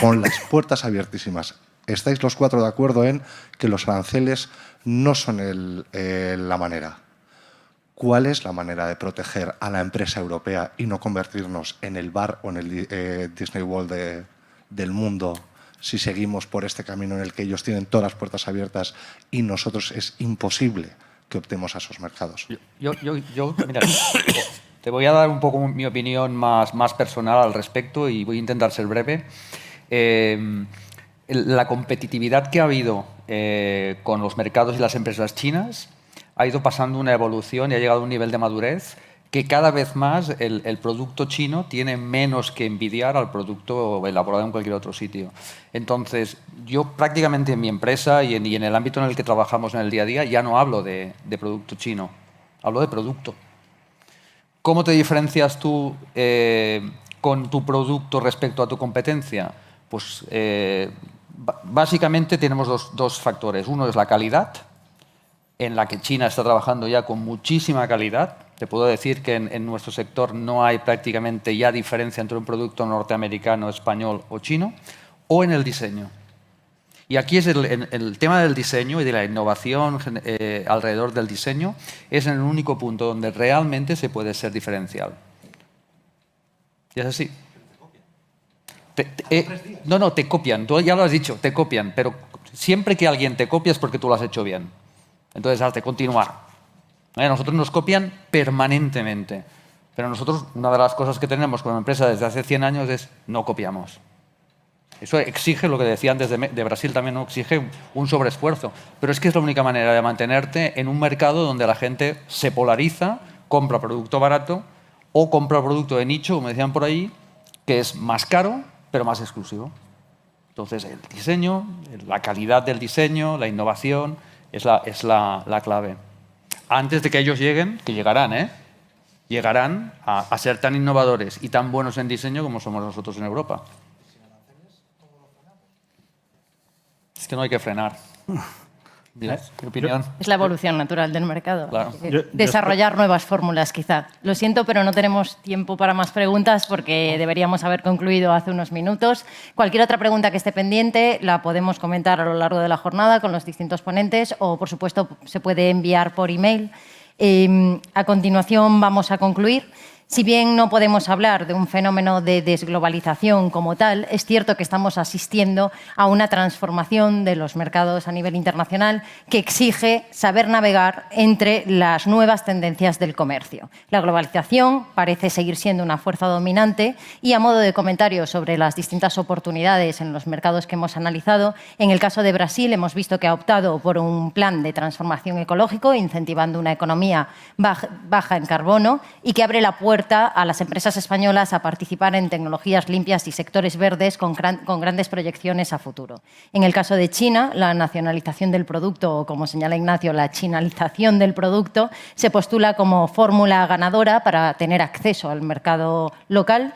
con las puertas abiertísimas. ¿Estáis los cuatro de acuerdo en que los aranceles no son la manera? ¿Cuál es la manera de proteger a la empresa europea y no convertirnos en el bar o en el Disney World del mundo si seguimos por este camino en el que ellos tienen todas las puertas abiertas y nosotros es imposible que optemos a esos mercados? Mira, te voy a dar un poco mi opinión más personal al respecto y voy a intentar ser breve. La competitividad que ha habido con los mercados y las empresas chinas ha ido pasando una evolución y ha llegado a un nivel de madurez que cada vez más el producto chino tiene menos que envidiar al producto elaborado en cualquier otro sitio. Entonces, yo prácticamente en mi empresa y en el ámbito en el que trabajamos en el día a día ya no hablo de producto chino, hablo de producto. ¿Cómo te diferencias tú con tu producto respecto a tu competencia? Pues básicamente tenemos dos factores. Uno es la calidad, en la que China está trabajando ya con muchísima calidad. Te puedo decir que en nuestro sector no hay prácticamente ya diferencia entre un producto norteamericano, español o chino, o en el diseño. Y aquí es el tema del diseño y de la innovación alrededor del diseño, es el único punto donde realmente se puede ser diferencial. Y es así. No, te copian, tú ya lo has dicho, te copian, pero siempre que alguien te copia es porque tú lo has hecho bien. Entonces, has de continuar. Nosotros nos copian permanentemente, pero nosotros, una de las cosas que tenemos como empresa desde hace 100 años es no copiamos. Eso exige, lo que decía antes de Brasil también, ¿no? Exige un sobreesfuerzo, pero es que es la única manera de mantenerte en un mercado donde la gente se polariza, compra producto barato o compra producto de nicho, como decían por ahí, que es más caro, pero más exclusivo. Entonces, el diseño, la calidad del diseño, la innovación es la clave. Antes de que ellos lleguen, que llegarán, llegarán a ser tan innovadores y tan buenos en diseño como somos nosotros en Europa. Es que no hay que frenar. Mira, ¿qué opinión? Es la evolución natural del mercado. Claro. Desarrollar nuevas fórmulas, quizá. Lo siento, pero no tenemos tiempo para más preguntas porque deberíamos haber concluido hace unos minutos. Cualquier otra pregunta que esté pendiente la podemos comentar a lo largo de la jornada con los distintos ponentes o, por supuesto, se puede enviar por email. A continuación vamos a concluir. Si bien no podemos hablar de un fenómeno de desglobalización como tal, es cierto que estamos asistiendo a una transformación de los mercados a nivel internacional que exige saber navegar entre las nuevas tendencias del comercio. La globalización parece seguir siendo una fuerza dominante y, a modo de comentario sobre las distintas oportunidades en los mercados que hemos analizado, en el caso de Brasil hemos visto que ha optado por un plan de transformación ecológico, incentivando una economía baja en carbono y que abre la puerta a las empresas españolas a participar en tecnologías limpias y sectores verdes con grandes proyecciones a futuro. En el caso de China, la nacionalización del producto, o como señala Ignacio, la chinalización del producto, se postula como fórmula ganadora para tener acceso al mercado local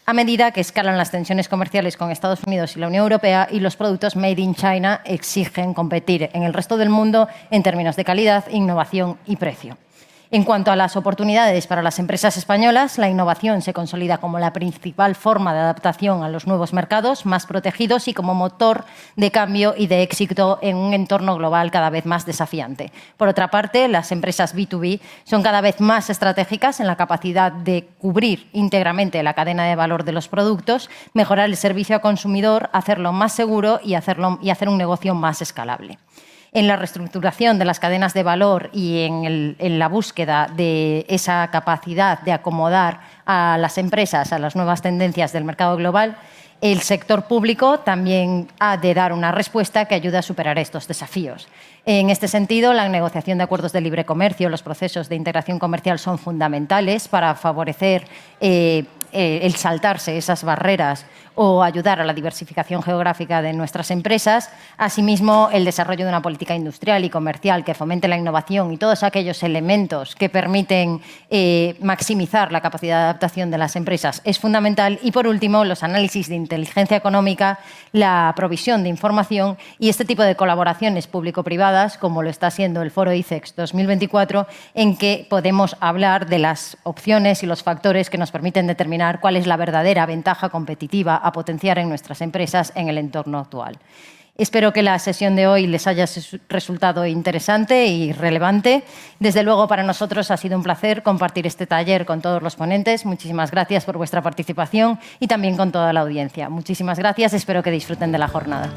a medida que escalan las tensiones comerciales con Estados Unidos y la Unión Europea y los productos made in China exigen competir en el resto del mundo en términos de calidad, innovación y precio. En cuanto a las oportunidades para las empresas españolas, la innovación se consolida como la principal forma de adaptación a los nuevos mercados más protegidos y como motor de cambio y de éxito en un entorno global cada vez más desafiante. Por otra parte, las empresas B2B son cada vez más estratégicas en la capacidad de cubrir íntegramente la cadena de valor de los productos, mejorar el servicio al consumidor, hacerlo más seguro y hacer un negocio más escalable. En la reestructuración de las cadenas de valor y en la búsqueda de esa capacidad de acomodar a las empresas a las nuevas tendencias del mercado global, el sector público también ha de dar una respuesta que ayude a superar estos desafíos. En este sentido, la negociación de acuerdos de libre comercio, los procesos de integración comercial son fundamentales para favorecer el saltarse esas barreras o ayudar a la diversificación geográfica de nuestras empresas. Asimismo, el desarrollo de una política industrial y comercial que fomente la innovación y todos aquellos elementos que permiten maximizar la capacidad de adaptación de las empresas es fundamental. Y, por último, los análisis de inteligencia económica, la provisión de información y este tipo de colaboraciones público-privadas, como lo está siendo el Foro ICEX 2024, en que podemos hablar de las opciones y los factores que nos permiten determinar cuál es la verdadera ventaja competitiva a potenciar en nuestras empresas en el entorno actual. Espero que la sesión de hoy les haya resultado interesante y relevante. Desde luego, para nosotros ha sido un placer compartir este taller con todos los ponentes. Muchísimas gracias por vuestra participación y también con toda la audiencia. Muchísimas gracias. Espero que disfruten de la jornada.